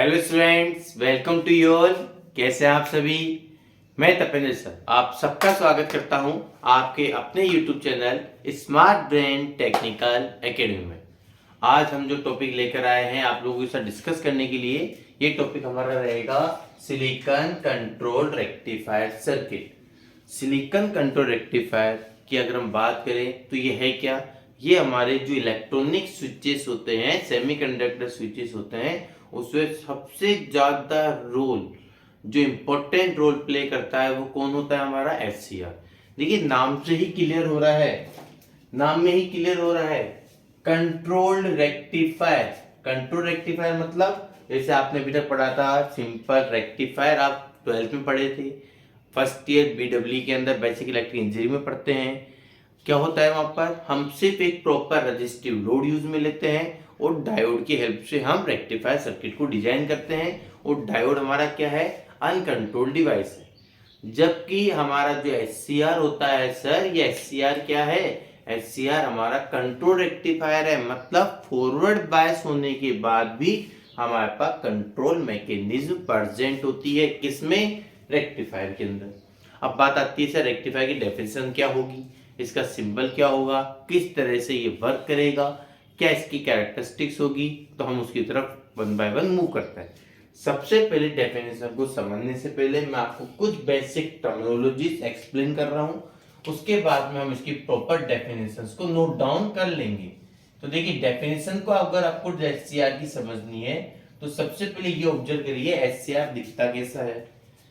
Hello students, welcome to you all. कैसे हैं आप सभी। मैं तपेंद्र सर आप सबका स्वागत करता हूं आपके अपने YouTube channel smart brain technical academy में। आज हम जो टॉपिक लेकर आए हैं आप लोगों के साथ डिस्कस करने के लिए, ये टॉपिक हमारा रहेगा silicon control rectifier circuit. Silicon control rectifier की अगर हम बात करें तो ये है क्या। ये हमारे जो इलेक्ट्रॉनिक स्विचेस होते हैं, सेमीकंडक्टर स्विचेस होते हैं, उसमें सबसे ज्यादा रोल जो इम्पोर्टेंट रोल प्ले करता है वो कौन होता है, हमारा एचसीआर। देखिए नाम से ही क्लियर हो रहा है, नाम में ही क्लियर हो रहा है, कंट्रोल्ड रेक्टिफायर। कंट्रोल रेक्टिफायर मतलब जैसे आपने अभी तक पढ़ा था सिंपल रेक्टिफायर, आप 12th में पढ़े थे, फर्स्ट ईयर बीडब्ल्यू के अंदर बेसिक इलेक्ट्रिक इंजीनियरिंग में पढ़ते हैं। क्या होता है वहां पर, हम सिर्फ एक प्रॉपर रजिस्टिव लोड यूज में लेते हैं और डायोड की हेल्प से हम रेक्टिफायर सर्किट को डिजाइन करते हैं। और डायोड हमारा क्या है, अनकंट्रोल्ड डिवाइस है। जबकि हमारा जो एचसीआर होता है सर, ये एचसीआर क्या है, एचसीआर हमारा कंट्रोल रेक्टिफायर है। मतलब फॉरवर्ड बायस होने के बाद भी हमारे पास कंट्रोल मैकेनिज्म प्रेजेंट होती है, किसमें, रेक्टिफायर के अंदर। अब बात आती है सर रेक्टिफायर की डेफिनेशन क्या होगी, इसका सिंबल क्या होगा, किस तरह से ये वर्क करेगा, क्या इसकी कैरेक्टरिस्टिक्स होगी, तो हम उसकी तरफ वन बाय वन मूव करते हैं। सबसे पहले डेफिनेशन को समझने से पहले मैं आपको कुछ बेसिक टर्मिनोलॉजीज एक्सप्लेन कर रहा हूं, उसके बाद में हम इसकी प्रॉपर डेफिनेशंस को नोट डाउन कर लेंगे। तो देखिए डेफिनेशन को अगर आपको एचसीआर की समझनी है तो सबसे पहले ये ऑब्जर्व करिए एचसीआर दिखता कैसा है।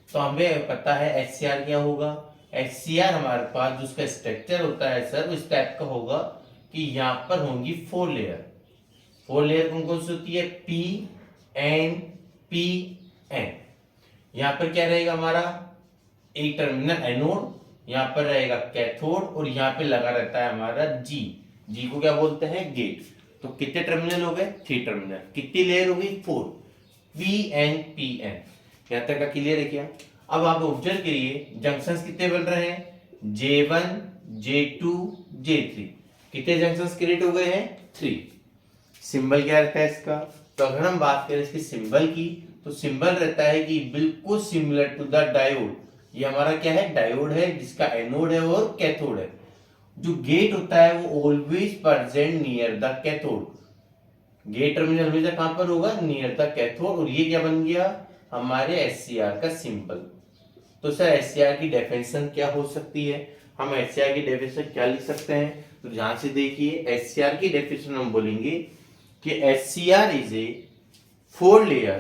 तो हमें पता है एचसीआर क्या होगा। एचसीआर हमारे पास जो उसका स्ट्रक्चर होता है सर वो इस टाइप का होगा कि यहाँ पर होंगी 4 लेयर। 4 लेयर कौन कौन सी होती है, पी एन पी एन। यहाँ पर क्या रहेगा हमारा, एक टर्मिनल एनोड, यहाँ पर रहेगा कैथोड और यहाँ पे लगा रहता है हमारा जी। जी को क्या बोलते हैं, गेट। तो कितने टर्मिनल हो गए, 3 टर्मिनल। कितनी लेयर हो गई, 4, पी एन। यहाँ तक का क्लियर है क्या। अब आप ऑब्जर्व करिए जंक्शंस कितने बन रहे हैं, J1 J2 J3। कितने जंक्शंस क्रिएट हो गए हैं, 3। सिंबल क्या रहता है इसका, तो अगर हम बात करें इसके सिंबल की तो सिंबल रहता है कि बिल्कुल सिमिलर टू द डायोड। ये हमारा क्या है, डायोड है जिसका एनोड है और कैथोड है। जो गेट होता है वो always present near the cathode. Gate terminal हमेशा कहां पर होगा, नियर द कैथोड। और ये क्या बन गया, हमारे एचसीआर का सिंबल। तो सर एचसीआर की डेफिनेशन क्या हो सकती है, हम एचसीआर की डेफिनेशन क्या लिख सकते हैं, तो ध्यान से देखिए एचसीआर की डेफिनेशन हम बोलेंगे कि HCR is a 4 layer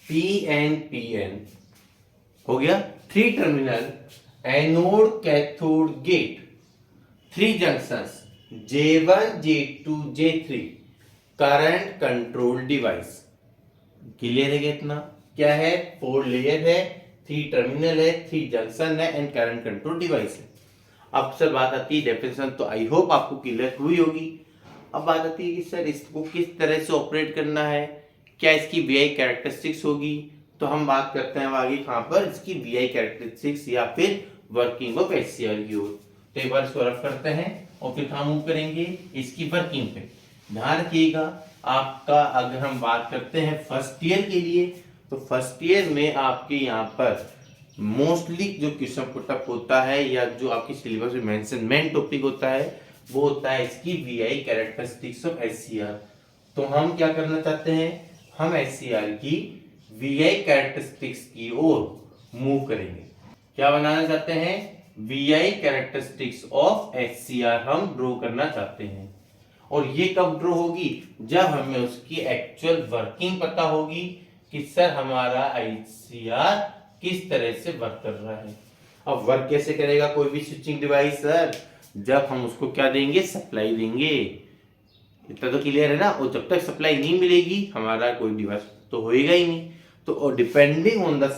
P N हो गया, 3 terminal anode cathode gate, 3 junctions J1 J2 J3 current control device. Clear है इतना, क्या है, 4 लेयर है, 3 टर्मिनल है, 3 जंक्शन है एंड करंट कंट्रोल डिवाइस है। अब सर बात आती है डेफिनेशन, तो आई होप आपको क्लियर हुई होगी। अब बात आती है कि सर इसको किस तरह से ऑपरेट करना है, क्या इसकी वीआई कैरेक्टरिस्टिक्स होगी। तो हम बात करते हैं आगे कहां पर, इसकी वीआई कैरेक्टरिस्टिक्स या फिर वर्किंग ऑफ एचसीआर की ओर। तो एक बार इसको रफ करते हैं और फिर हम मूव करेंगे इसकी वर्किंग पे। ध्यान रखिएगा आपका, अगर हम बात करते हैं फर्स्ट ईयर के लिए तो फर्स्ट ईयर में आपके यहाँ पर मोस्टली जो क्वेश्चन पुटअप होता है या जो आपकी सिलेबस में मेंशन मेन टॉपिक होता है वो होता है इसकी वीआई कैरेक्टरिस्टिक्स ऑफ एचसीआर। तो हम क्या करना चाहते हैं, हम एचसीआर की वीआई कैरेक्टरिस्टिक्स की ओर मूव करेंगे। क्या बनाना चाहते हैं, वीआई कैरेक्टरिस्टिक्स ऑफ एचसीआर हम ड्रॉ करना चाहते हैं। और ये कब ड्रॉ होगी, जब हमें उसकी एक्चुअल वर्किंग पता होगी कि सर हमारा एचसीआर किस तरह से वर्क कर रहा है। अब वर्क कैसे करेगा कोई भी स्विचिंग डिवाइस सर, जब हम उसको क्या देंगे, सप्लाई देंगे। इतना तो क्लियर है ना। और जब तक सप्लाई नहीं मिलेगी हमारा कोई डिवाइस तो होएगा ही नहीं। तो डिपेंडिंग ऑन द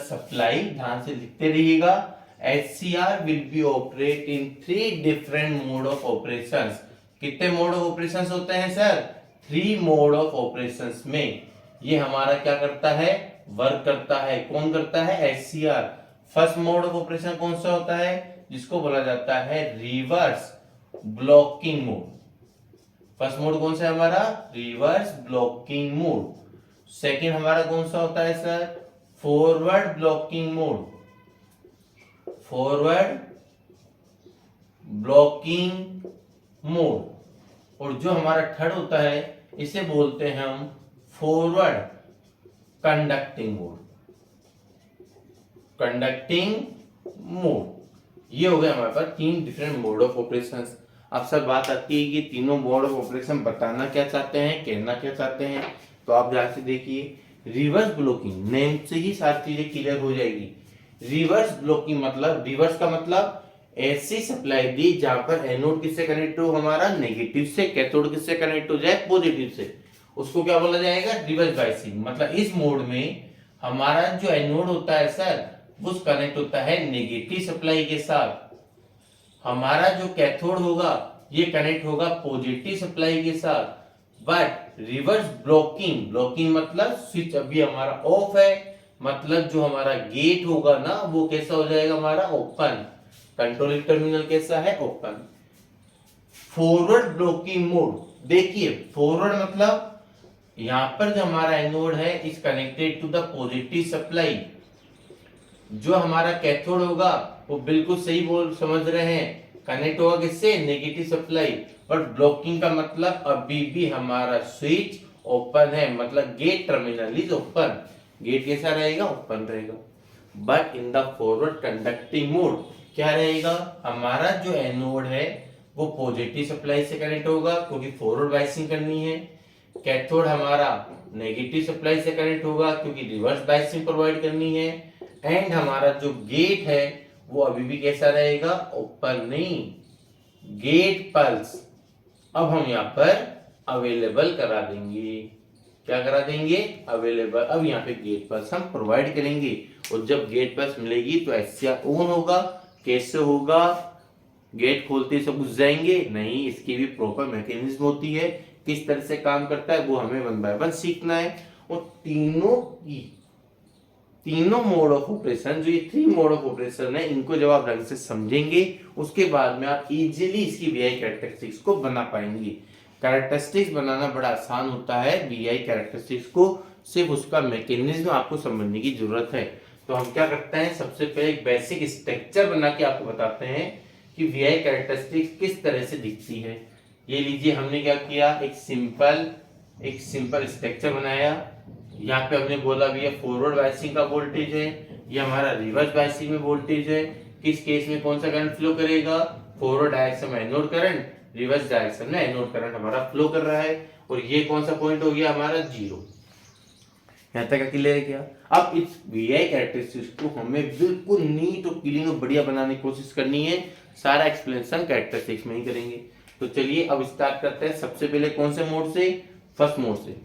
सप्लाई, ध्यान से लिखते रहिएगा, HCR will be operate in 3 different mode of operations। कितने मोड ऑफ ऑपरेशंस होते हैं सर, 3 मोड ऑफ ऑपरेशंस में ये हमारा क्या करता है, वर्क करता है। कौन करता है, HCR। First mode of operation कौन सा होता है, जिसको बोला जाता है reverse blocking mode. First mode कौन सा है हमारा, रिवर्स ब्लॉकिंग मोड। सेकंड हमारा कौन सा होता है sir, forward blocking mode, forward blocking mode. और जो हमारा थर्ड होता है इसे बोलते हैं हम forward conducting mode, conducting mode. ये हो गया हमारे पास तीन डिफरेंट मोड ऑफ ऑपरेशंस। अब सर बात आती है कि तीनों मोड ऑफ ऑपरेशन बताना क्या चाहते हैं, कहना क्या चाहते हैं। तो आप ध्यान से देखिए, रिवर्स ब्लॉकिंग नेम से ही सारी चीजें क्लियर हो जाएगी। रिवर्स ब्लॉकिंग मतलब, रिवर्स का मतलब ऐसी सप्लाई दी जहां पर एनोड किससे कनेक्ट हो, हमारा नेगेटिव से, कैथोड किससे कनेक्ट हो जाए, पॉजिटिव से, उसको क्या बोला जाएगा, रिवर्स बायसिंग। मतलब इस मोड में हमारा जो एनोड होता है सर वो कनेक्ट होता है नेगेटिव सप्लाई के साथ, हमारा जो कैथोड होगा ये कनेक्ट होगा पॉजिटिव सप्लाई के साथ। बट रिवर्स ब्लॉकिंग, ब्लॉकिंग मतलब स्विच अभी हमारा ऑफ है, मतलब जो हमारा गेट होगा ना वो कैसा हो जाएगा, हमारा ओपन, कंट्रोलिंग टर्मिनल कैसा है, ओपन। फॉरवर्ड ब्लॉकिंग मोड, देखिए फॉरवर्ड मतलब यहां पर जो हमारा एनोड है is connected to the positive supply, जो हमारा कैथोड होगा वो बिल्कुल सही बोल समझ रहे हैं, कनेक्ट होगा किससे, नेगेटिव सप्लाई। बट ब्लॉकिंग का मतलब अभी भी हमारा स्विच ओपन है, मतलब gate terminal is open, gate कैसा रहेगा, ओपन रहेगा। But in the forward conducting mode क्या रहेगा, हमारा जो एनोड है वो पॉजिटिव सप्लाई से कनेक्ट होगा क्योंकि फॉरवर्ड बायसिंग करनी है, कैथोड हमारा नेगेटिव सप्लाई से कनेक्ट होगा क्योंकि रिवर्स बायसिंग प्रोवाइड करनी है, एंड हमारा जो गेट है वो अभी भी कैसा रहेगा, ओपन नहीं, गेट पल्स अब हम यहाँ पर अवेलेबल करा देंगे। क्या करा देंगे, अवेलेबल। अब यहाँ पे गेट पल्स हम प्रोवाइड करेंगे और जब गेट पल्स मिलेगी तो एचसीआर ऑन होगा। कैसे होगा, गेट खोलते सब घुस जाएंगे नहीं, इसकी भी प्रॉपर मैकेनिज्म होती है, किस तरह से काम करता है वो हमें वन बाय वन सीखना है। और तीनों मोड ऑफ ऑपरेशन, जो ये थ्री मोड ऑफ ऑपरेशन है, इनको जब आप ढंग से समझेंगे उसके बाद में आप इजीली इसकी वीआई कैरेक्टरिस्टिक्स को बना पाएंगे। कैरेक्टरिस्टिक्स बनाना बड़ा आसान होता है, वीआई कैरेक्टरिस्टिक्स को सिर्फ उसका मैकेनिज्म आपको समझने की जरूरत है। तो हम क्या करते हैं, सबसे पहले एक बेसिक स्ट्रक्चर बना के आपको बताते हैं कि वीआई कैरेक्टरिस्टिक्स किस तरह से दिखती है। ये लीजिए, हमने क्या किया, एक सिंपल स्ट्रक्चर बनाया। यहाँ पे हमने बोला भी फॉरवर्ड बायसिंग का वोल्टेज है, ये हमारा रिवर्स बायसिंग में वोल्टेज है। किस केस में कौन सा करंट फ्लो करेगा, फॉरवर्ड डायरेक्शन में एनोड करंट, रिवर्स डायरेक्शन में एनोड करंट हमारा फ्लो कर रहा है। और ये कौन सा पॉइंट हो गया हमारा, 0। यहाँ तक क्लियर है क्या। अब इस वीआई कैरेक्टरिस्टिक्स को हमें बिल्कुल नीट और क्लीन और बढ़िया बनाने की कोशिश करनी है। सारा एक्सप्लेनेशन कैरेक्टरिस्टिक्स में ही करेंगे। तो चलिए अब स्टार्ट करते हैं। सबसे पहले कौन से मोड से, फर्स्ट मोड से।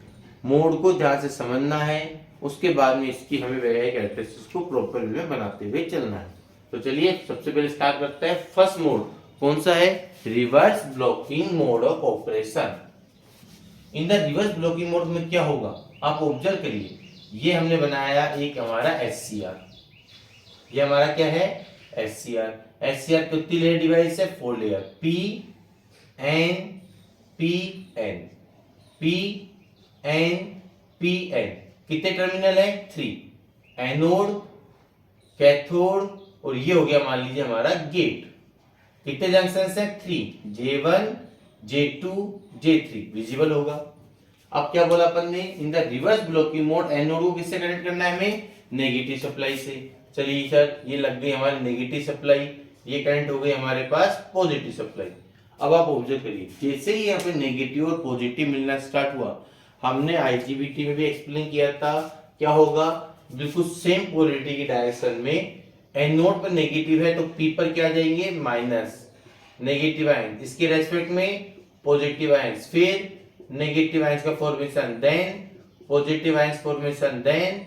मोड को ध्यान से समझना है, उसके बाद में इसकी हमें वीआई कैरेक्टरिस्टिक्स को प्रॉपर वे में बनाते हुए चलना है। तो चलिए सबसे पहले स्टार्ट करते हैं। फर्स्ट मोड कौन सा है, reverse blocking mode of operation. In the reverse blocking mode में क्या होगा, आप ऑब्जर्व करिए। ये हमने बनाया एक हमारा एचसीआर, ये हमारा क्या है, एचसीआर। एचसीआर कितनी लेयर डिवाइस है, 4 layer, P N P N, P N P N. कितने टर्मिनल है, 3, एनोड, कैथोड, और ये हो गया मान लीजिए हमारा गेट। कितने जंक्शन है, 3, J1 J2 J3, विजिबल होगा। अब क्या बोला अपन ने, इन the reverse blocking mode anode को किससे कनेक्ट करना है हमें, नेगेटिव सप्लाई से। चलिए सर, ये लग गई हमारी नेगेटिव सप्लाई, ये करंट हो गई हमारे पास पॉजिटिव सप्लाई। अब आप ऑब्जर्व करिए, जैसे ही यहाँ पे नेगेटिव और पॉजिटिव मिलना स्टार्ट हुआ, हमने आईजीबीटी में भी एक्सप्लेन किया था, क्या होगा, बिल्कुल सेम पोलैरिटी की डायरेक्शन में एनोड पर नेगेटिव है तो पी पर क्या जाएंगे, माइनस, नेगेटिव आयन, इसके रेस्पेक्ट में पॉजिटिव आयंस, फिर नेगेटिव आयंस का formation, then positive ions formation, then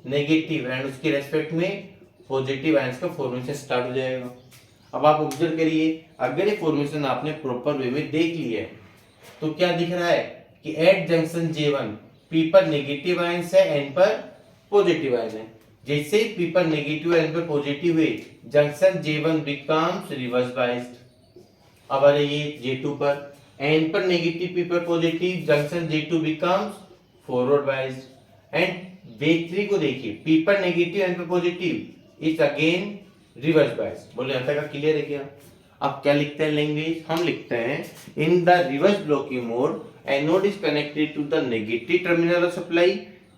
negative and उसके रेस्पेक्ट में पॉजिटिव आयंस का फॉर्मेशन स्टार्ट हो जाएगा। अब आप ऑब्जर्व करिए, अगर ये फॉर्मेशन आपने प्रॉपर वे में देख लिया है तो क्या दिख रहा है कि एट जंक्शन J1 P पर नेगेटिव आयंस है, N पर पॉजिटिव आयंस है। जैसे ही P पर नेगेटिव N पर पॉजिटिव हुए, junction J1 becomes reverse biased. अब आ रही है J2 पर, N पर नेगेटिव, P पर positive, junction J2 becomes forward biased. And J3 को देखिए, P पर नेगेटिव, N पर positive, is again reverse biased. बोले यहाँ तक क्लियर है क्या? अब क्या लिखते हैं लैंग्वेज? हम लिखते हैं in the reverse blocking mode anode is connected to the negative terminal of supply,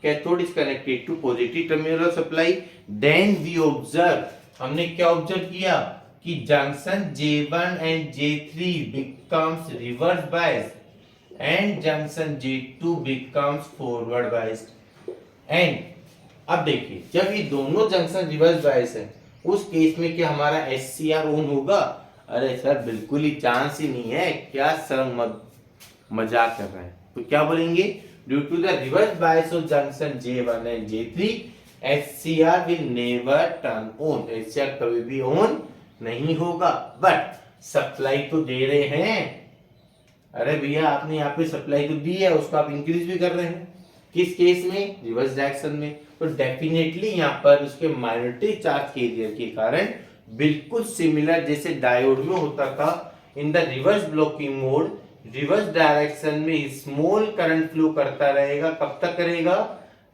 cathode is connected to positive terminal of supply. Then we observe, हमने क्या ऑब्जर्व किया कि junction J1 and J3 becomes reverse biased and junction J2 becomes forward biased। And अब देखिए, जब ये दोनों junction reverse bias है, उस केस में क्या हमारा SCR ऑन होगा? अरे सर बिल्कुल ही चांस ही नहीं है। क्या सर मजाक कर रहे हैं? तो क्या बोलेंगे? Due to the reverse bias of junction J1 and J3 SCR will never turn on। SCR कभी भी ऑन नहीं होगा। बट सप्लाई तो दे रहे हैं। अरे भैया आपने यहाँ पे सप्लाई तो दी है, उसको आप इंक्रीज भी कर रहे हैं। किस केस में? रिवर्स डायरेक्शन में। तो डेफिनेटली यहाँ पर उसके माइनॉरिटी चार्ज कैरियर के कारण बिल्कुल सिमिलर जैसे डायोड में होता था। इन the reverse blocking mode reverse direction में स्मॉल करंट फ्लो करता रहेगा। कब तक करेगा?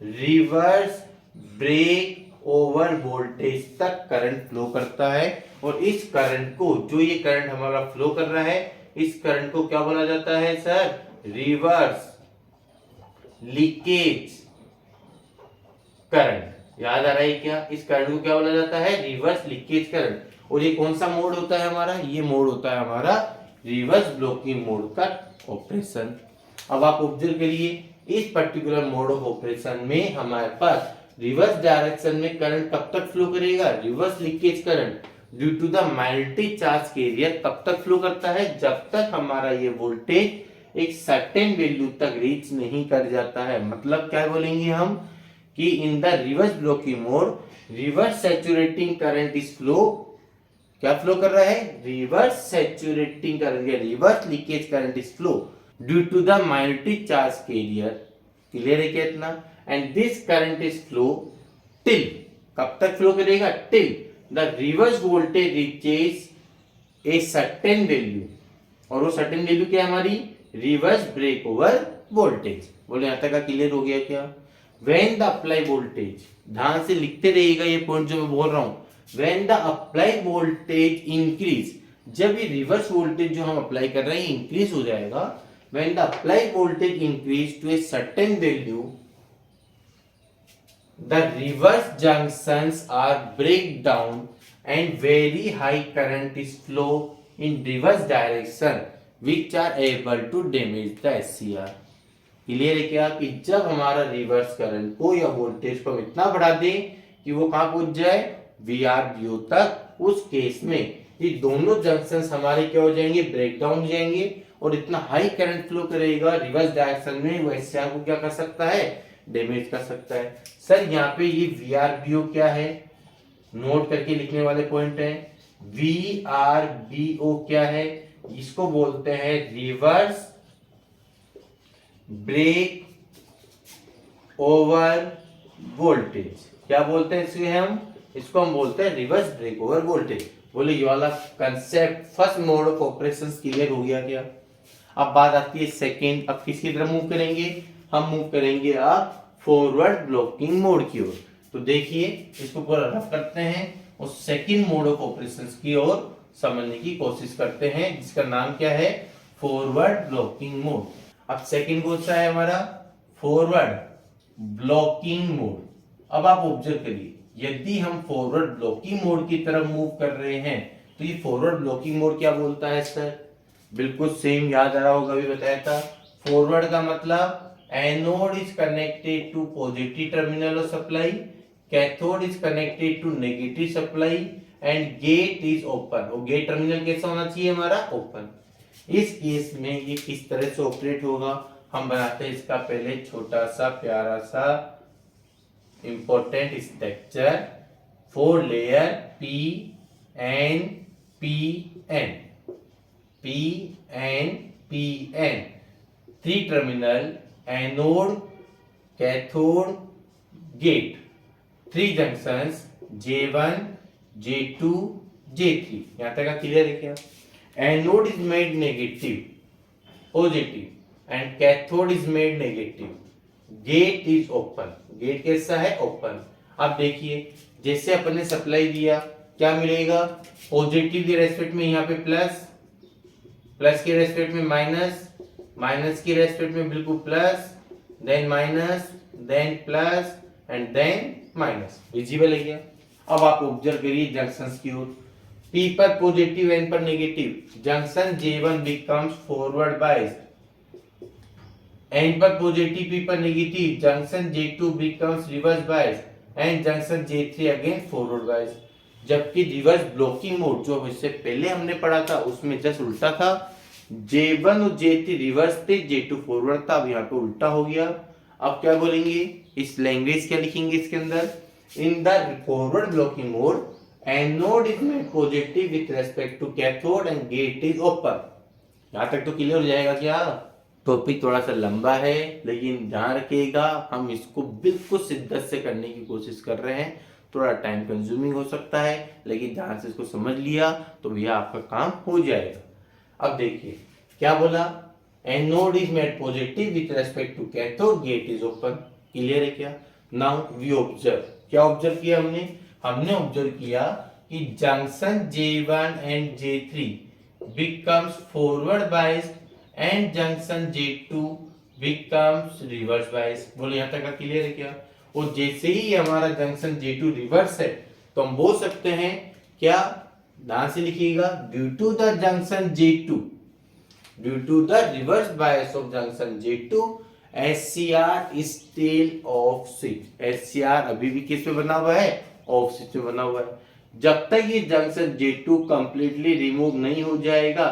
रिवर्स ब्रेक ओवर वोल्टेज तक करंट फ्लो करता है। और इस करंट को, जो ये करंट हमारा फ्लो कर रहा है, इस करंट को क्या बोला जाता है सर? Reverse leakage current. याद आ रहा है क्या? इस करंट को क्या बोला जाता है? Reverse leakage current. और ये कौन सा मोड होता है हमारा? ये मोड होता है हमारा रिवर्स ब्लॉकिंग मोड का ऑपरेशन। अब आप ऑब्जर्व करिए, इस पर्टिकुलर मोड ऑफ ऑपरेशन में हमारे पास रिवर्स डायरेक्शन में करंट कब तक फ्लो करेगा? Reverse leakage current due to the magnetic charge carrier कब तक फ्लो करता है? जब तक हमारा ये वोल्टेज एक सर्टेन वैल्यू तक रीच नहीं कर जाता है। मतलब क्या बोलेंगे हम कि in the reverse blocking mode reverse saturating current is flow. क्या फ्लो कर रहा है? रिवर्स सैचुरेटिंग करंट या reverse leakage current is flow due to the magnetic charge carrier. Clear है क्या इतना? And this current is flow till, कब तक फ्लो करेगा? Till the reverse voltage reaches a certain value. और वो सर्टेन वैल्यू क्या है हमारी? Reverse break over voltage. बोले यहां तक का क्लियर हो गया क्या? व्हेन द अप्लाई वोल्टेज, ध्यान से लिखते रहिएगा ये पॉइंट जो मैं बोल रहा हूं। When the apply voltage increase, जब ये रिवर्स वोल्टेज जो हम अप्लाई कर रहे हैं इंक्रीज हो जाएगा। When the apply voltage increase to a certain value the reverse junctions are break down and very high current is flow in reverse direction which are able to damage the SCR। Clear है क्या? कि जब हमारा reverse current को या voltage को हम इतना बढ़ा दें कि वो कहां पहुंच जाए? VRBO तक। उस केस में ये दोनों जंक्शंस हमारे क्या हो जाएंगे? ब्रेक डाउन हो जाएंगे और इतना हाई करंट फ्लो करेगा रिवर्स डायरेक्शन में, वो SCR को क्या कर सकता है? डैमेज कर सकता है। सर यहाँ पे ये VRBO क्या है? नोट करके लिखने वाले पॉइंट है। VRBO क्या है? इसको बोलते हैं रिवर्स ब्रेक ओवर वोल्टेज। क्या बोलते हैं इसे हम? इसको हम बोलते हैं रिवर्स ब्रेक ओवर वोल्टेज। बोले ये वाला concept first mode of operation clear हो गया क्या? अब बात आती है सेकेंड। अब किसकी तरफ मूव करेंगे? हम मूव करेंगे अब फॉरवर्ड ब्लॉकिंग मोड की ओर। तो देखिए इसको पूरा रफ करते हैं और सेकंड मोड ऑफ ऑपरेशंस की ओर समझने की कोशिश करते हैं, जिसका नाम क्या है? Forward blocking mode. अब सेकंड कौन सा है हमारा? Forward blocking mode. अब आप ऑब्जर्व करिए, यदि हम फॉरवर्ड ब्लॉकिंग मोड की तरफ मूव कर रहे हैं तो ये फॉरवर्ड ब्लॉकिंग मोड क्या बोलता है सर? बिल्कुल सेम याद आ रहा होगा, अभी बताया था। फॉरवर्ड का मतलब anode is connected to positive terminal of supply, cathode is connected to negative supply and gate is open. और गेट टर्मिनल कैसा होना चाहिए हमारा? ओपन। इस केस में ये किस तरह से ऑपरेट होगा? हम बनाते हैं इसका पहले छोटा सा प्यारा सा important structure. 4 layer PN PN PN PN, 3 terminal anode cathode gate, 3 junctions J1 J2 J3। यहां तक का क्लियर है क्या? Anode is made negative positive and cathode is made negative, gate is open, gate कैसा है, ओपन। अब देखिए जैसे अपन ने सप्लाई दिया क्या मिलेगा, पॉजिटिव के रेस्पेक्ट में यहाँ पे प्लस, प्लस के रेस्पेक्ट में माइनस, माइनस के रेस्पेक्ट में बिल्कुल plus, then minus, then plus and then minus. Visible है क्या? अब आप ऑब्जर्व करिए जंक्शंस की ओर, P पर पॉजिटिव N पर negative, junction J1 becomes forward biased, N पर पॉजिटिव P पर negative, junction J2 becomes reverse biased and junction J3 again forward biased. जबकि रिवर्स ब्लॉकिंग मोड जो इससे पहले हमने पढ़ा था उसमें जस्ट उल्टा था, J1 और J3 रिवर्स थे, J2 फॉरवर्ड था, अब यहाँ पे उल्टा हो गया। अब क्या बोलेंगे, इस लैंग्वेज क्या लिखेंगे इसके अंदर, in the forward blocking mode anode is made positive with respect to cathode and gate is open. यहाँ तक तो क्लियर हो जाएगा क्या? टॉपिक थोड़ा सा लंबा है लेकिन ध्यान रखिएगा हम इसको बिल्कुल शिद्दत से करने की कोशिश कर रहे हैं, थोड़ा टाइम कंज्यूमिंग हो सकता है लेकिन ध्यान से इसको समझ लिया तो भैया आपका काम हो जाएगा। अब देखिए क्या बोला, anode is made positive with respect to cathode, gate is open. Clear है क्या? नाउ वी ऑब्जर्व, क्या ऑब्जर्व किया हमने, हमने ऑब्जर्व किया कि junction J1 and J3 becomes forward biased and junction J2 becomes reverse biased। बोलो यहाँ तक का क्लियर है क्या? और जैसे ही हमारा जंक्शन J2 रिवर्स है तो हम बोल सकते हैं क्या, ध्यान से लिखिएगा, due to the junction J2, due to the reverse bias of junction J2 SCR is still off switch। SCR अभी भी किस पे बना हुआ है, ऑफ स्विच पे बना हुआ है। जब तक ये जंक्शन J2 कंप्लीटली रिमूव नहीं हो जाएगा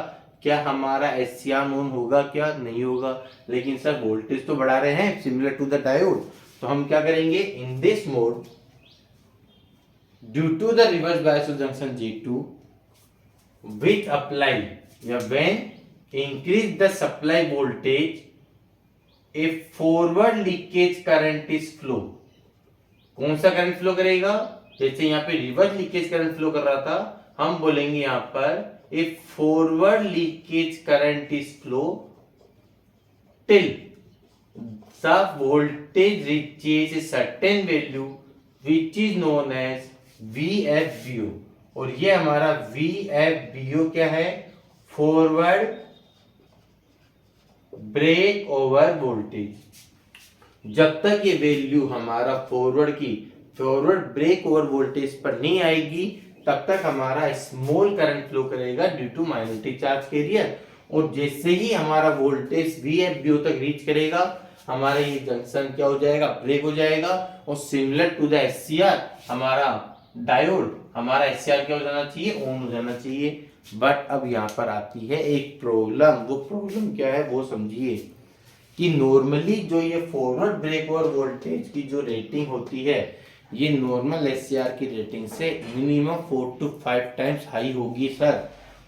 क्या हमारा SCR ऑन होगा, क्या नहीं होगा। लेकिन सर वोल्टेज तो बढ़ा रहे हैं सिमिलर टू द डायोड, तो हम क्या करेंगे, in this mode due to the reverse bias of junction J2 with apply या when increase the supply voltage a forward leakage current is flow. कौन सा करंट फ्लो करेगा, जैसे यहाँ पे रिवर्स लीकेज करंट फ्लो कर रहा था, हम बोलेंगे यहाँ पर a forward leakage current is flow till the voltage reaches a certain value which is known as VFBO। और ये हमारा VFBO क्या है, फॉरवर्ड ब्रेक ओवर वोल्टेज। जब तक ये वैल्यू हमारा फॉरवर्ड ब्रेक ओवर वोल्टेज पर नहीं आएगी तब तक हमारा स्मॉल करंट फ्लो करेगा due to magnetic charge carrier. और जैसे ही हमारा वोल्टेज VFBO तक रीच करेगा हमारा ये जंक्शन क्या हो जाएगा, ब्रेक हो जाएगा। और सिमिलर टू द SCR हमारा डायोड, हमारा SCR क्या हो जाना चाहिए, ऑन हो जाना चाहिए। बट अब यहाँ पर आती है एक प्रॉब्लम, वो प्रॉब्लम क्या है वो समझिए कि नॉर्मली जो ये फॉरवर्ड ब्रेक ओवर वोल्टेज की जो रेटिंग होती है ये नॉर्मल SCR की रेटिंग से मिनिमम 4 to 5 टाइम्स हाई होगी सर।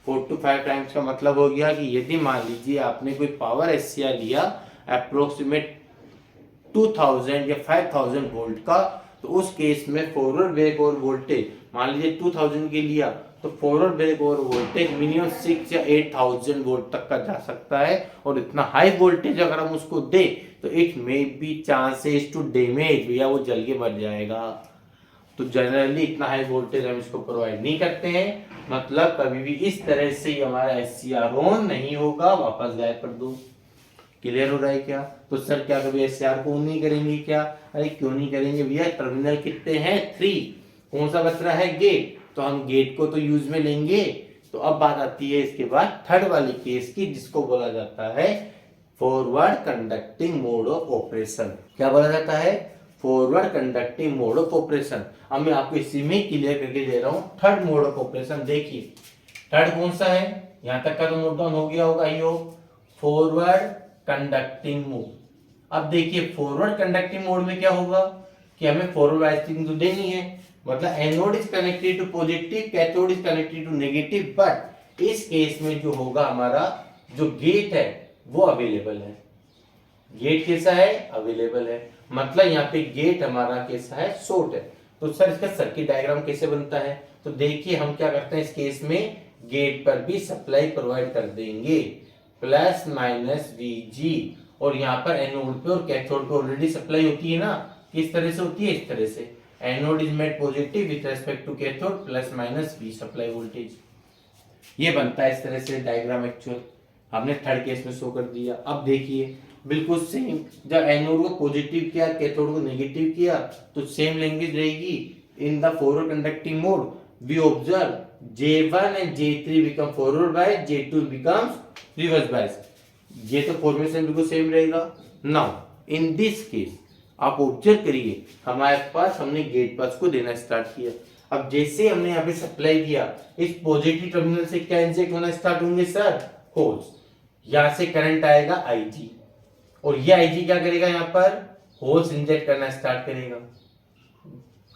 4 to 5 टाइम्स का मतलब हो गया कि यदि मान लीजिए आपने कोई पावर SCR लिया अप्रोक्सीमेट 2000 या 5000 वोल्ट का, तो उस केस में फॉरवर्ड ब्रेक ओवर वोल्टेज मान लीजिए 2000 के लिया तो forward break over voltage minimum 6 या 8000 वोल्ट तक का जा सकता है। और इतना हाई वोल्टेज अगर हम उसको दे तो it may be chances to damage, भैया वो जल के मर जाएगा। तो जनरली इतना हाई वोल्टेज हम इसको प्रोवाइड नहीं करते हैं, मतलब कभी भी इस तरह से हमारा SCR ऑन नहीं होगा, वापस गायब कर दो। क्लियर हो रहा है क्या? तो सर क्या कभी SCR को ऑन नहीं करेंगे क्या? अरे क्यों नहीं करेंगे भैया, टर्मिनल कितने हैं, 3, कौन सा बच रहा है, गेट, तो हम गेट को तो यूज में लेंगे। तो अब बात आती है इसके बाद थर्ड वाली केस की, जिसको बोला जाता है forward conducting mode of operation. क्या बोला जाता है, forward conducting mode of operation. अब मैं आपको इसी में क्लियर करके दे रहा हूं थर्ड मोड ऑफ ऑपरेशन। देखिए थर्ड कौन सा है, यहां तक का तो नोट डाउन हो गया होगा ही हो, फॉरवर्ड कंडक्टिंग मोड। अब देखिए फॉरवर्ड कंडक्टिंग मोड में क्या होगा कि हमें फॉरवर्ड बायसिंग तो देनी है, मतलब anode is connected to positive, cathode is connected to negative. But इस केस में जो होगा हमारा जो गेट है वो अवेलेबल है। गेट कैसा है, अवेलेबल है, मतलब यहाँ पे गेट हमारा कैसा है, शॉर्ट है। तो सर इसका सर्किट डायग्राम कैसे बनता है, तो देखिए हम क्या करते हैं इस केस में गेट पर भी सप्लाई प्रोवाइड कर देंगे। प्लस माइनस Vg, और यहाँ पर एनोड पे और कैथोड पे ऑलरेडी सप्लाई होती है ना, किस तरह से होती है, इस तरह से anode is made positive with respect to cathode plus minus V supply voltage. ये बनता है इस तरह से डायग्राम एक्चुअल, हमने थर्ड केस में शो कर दिया। अब देखिए बिल्कुल सेम, जब एनोड को पॉजिटिव किया कैथोड को नेगेटिव किया तो सेम लैंग्वेज रहेगी। In the forward conducting mode we observe J1 and J3 become forward bias, J2 becomes reverse bias. ये तो फॉर्मेशन बिल्कुल सेम रहेगा। नाउ इन दिस केस आप ऑब्जर्व करिए, हमारे पास हमने गेट पास को देना स्टार्ट किया। अब जैसे हमने यहाँ पे सप्लाई किया, इस पॉजिटिव टर्मिनल से क्या इंजेक्ट होना स्टार्ट होंगे सर, होल्स। यहाँ से करंट आएगा Ig, और ये Ig क्या करेगा, यहाँ पर होल्स इंजेक्ट करना स्टार्ट करेगा।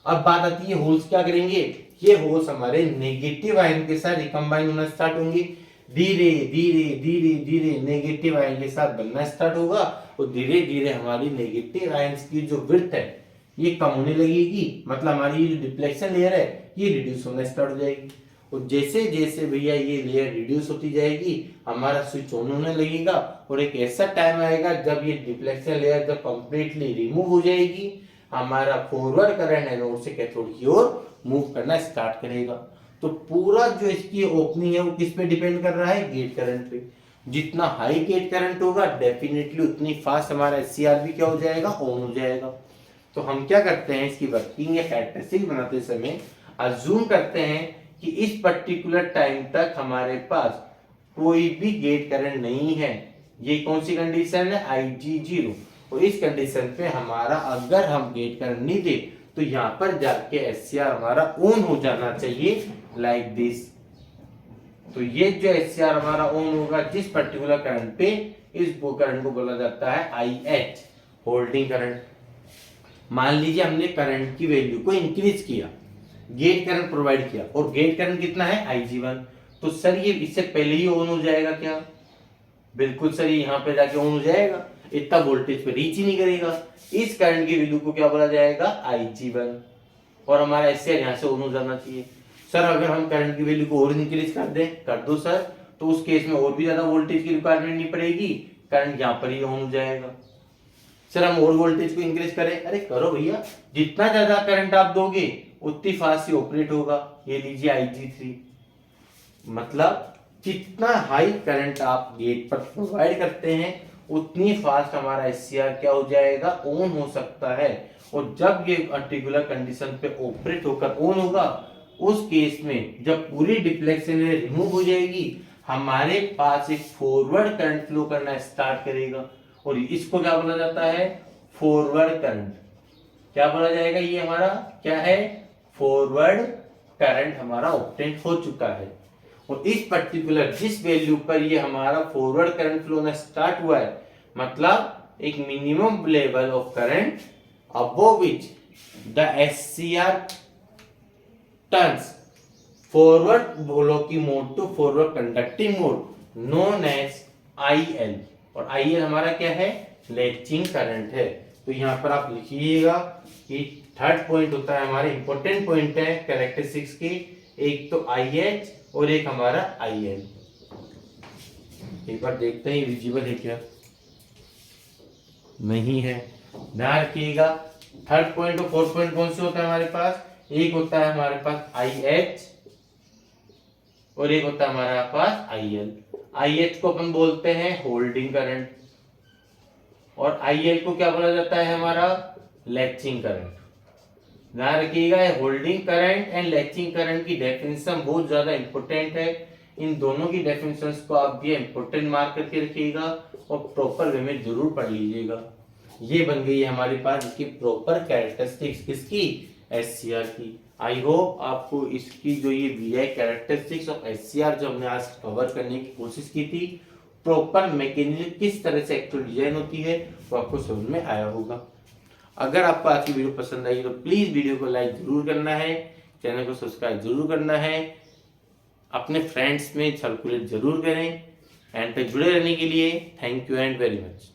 अब बात आती है होल्स क्या करेंगे, ये होल्स हमारे नेगेटिव आयन के साथ रिकम्बाइन होना स्टार्ट होंगे। धीरे धीरे धीरे धीरे नेगेटिव आयन के साथ बनना स्टार्ट होगा, और धीरे धीरे हमारी नेगेटिव आयंस की जो विड्थ है ये कम होने लगेगी, मतलब हमारी जो डिफ्लेक्शन लेयर है ये रिड्यूस होना स्टार्ट हो जाएगी। और जैसे जैसे भैया ये लेयर रिड्यूस होती जाएगी, हमारा स्विच ऑन होने लगेगा, और एक ऐसा टाइम आएगा जब ये डिफ्लेक्शन लेयर जब कंप्लीटली रिमूव हो जाएगी, हमारा फॉरवर्ड करंट एनोड से कैथोड की ओर मूव करना स्टार्ट करेगा। तो पूरा जो इसकी ओपनिंग है वो किस पे डिपेंड कर रहा है, गेट करंट पे। जितना हाई गेट करंट होगा डेफिनेटली उतनी फास्ट हमारा एचसीआर भी क्या हो जाएगा, ऑन हो जाएगा। तो हम क्या करते हैं, इसकी वर्किंग या कैरेक्टरिस्टिक बनाते समय अज्यूम करते हैं कि इस पर्टिकुलर टाइम तक हमारे पास कोई भी गेट करंट नहीं है। ये कौन सी कंडीशन है, Ig0। और इस कंडीशन पे हमारा अगर हम गेट करंट नहीं दे तो यहाँ पर जाके एचसीआर हमारा ऑन हो जाना चाहिए, लाइक दिस। तो ये जो एचसीआर हमारा ऑन होगा जिस पर्टिकुलर करंट पे, इस करंट को बोला जाता है IH, होल्डिंग करंट। मान लीजिए हमने करंट की वैल्यू को इंक्रीज किया, गेट करंट प्रोवाइड किया, और गेट करंट कितना है Ig1, तो सर ये इससे पहले ही ऑन हो जाएगा क्या, बिल्कुल सर ये यहाँ पे जाके ऑन हो जाएगा, इतना वोल्टेज पे रीच ही नहीं करेगा। इस करंट की वैल्यू को क्या बोला जाएगा, Ig1, और हमारा एचसीआर यहाँ से ऑन हो जाना चाहिए। सर अगर हम करंट की वैल्यू को और इंक्रीज कर दें, कर दो सर, तो उस केस में और भी ज्यादा वोल्टेज की रिक्वायरमेंट नहीं पड़ेगी, करंट यहाँ पर ही ऑन हो जाएगा। सर हम और वोल्टेज को इंक्रीज करें, अरे करो भैया, जितना ज्यादा करंट आप दोगे उतनी फास्ट ऑपरेट होगा। ये लीजिए Ig3, मतलब जितना हाई करंट आप गेट पर प्रोवाइड करते हैं उतनी फास्ट हमारा एचसीआर क्या हो जाएगा, ऑन हो सकता है। और जब ये पर्टिकुलर कंडीशन पे ऑपरेट होकर ऑन होगा, उस केस में जब पूरी डिफ्लेक्शन रिमूव हो जाएगी, हमारे पास एक फॉरवर्ड करंट फ्लो करना स्टार्ट करेगा, और इसको क्या बोला जाता है, फॉरवर्ड करंट। क्या बोला जाएगा, ये हमारा क्या है, फॉरवर्ड करंट हमारा ऑब्टेन हो चुका है। और इस पर्टिकुलर जिस वैल्यू पर ये हमारा फॉरवर्ड करंट फ्लो होना स्टार्ट हुआ है, मतलब एक minimum level of current above which the HCR turns forward blocking mode to forward conducting mode known as IL। और IL हमारा क्या है, लैचिंग करंट है। तो यहाँ पर आप लिखिएगा कि थर्ड पॉइंट होता है हमारे इंपॉर्टेंट पॉइंट है कैरेक्टरिस्टिक्स के, एक तो IH और एक हमारा IL। एक बार देखते हैं विजिबल है क्या, नहीं है, ध्यान रखिएगा। थर्ड पॉइंट और फोर्थ पॉइंट कौन से होता है हमारे पास, एक होता है हमारे पास IH और एक होता है हमारे पास IL। IH को अपन बोलते हैं होल्डिंग करंट, और IL को क्या बोला जाता है हमारा, लैचिंग करंट। ध्यान रखिएगा, holding current and latching current की डेफिनेशन बहुत ज्यादा इंपॉर्टेंट है। इन दोनों की डेफिनेशंस को आप भी इंपॉर्टेंट मार्क करके रखिएगा और प्रॉपर वे में जरूर पढ़ लीजिएगा। ये बन गई है हमारे पास इसकी प्रॉपर कैरेक्टरिस्टिक्स, किसकी, एचसीआर की। आई होप आपको इसकी जो ये VI कैरेक्टरिस्टिक्स ऑफ एचसीआर जो हमने आज कवर करने की कोशिश की थी, प्रॉपर मैकेनिज्म किस तरह से एक्चुअल डिजाइन होती है, वो आपको समझ में आया होगा। अगर आपको आज की वीडियो पसंद आई तो प्लीज वीडियो को लाइक जरूर करना है, चैनल को सब्सक्राइब जरूर करना है, अपने फ्रेंड्स में सर्कुलेट जरूर करें। एंड तक जुड़े रहने के लिए thank you and very much.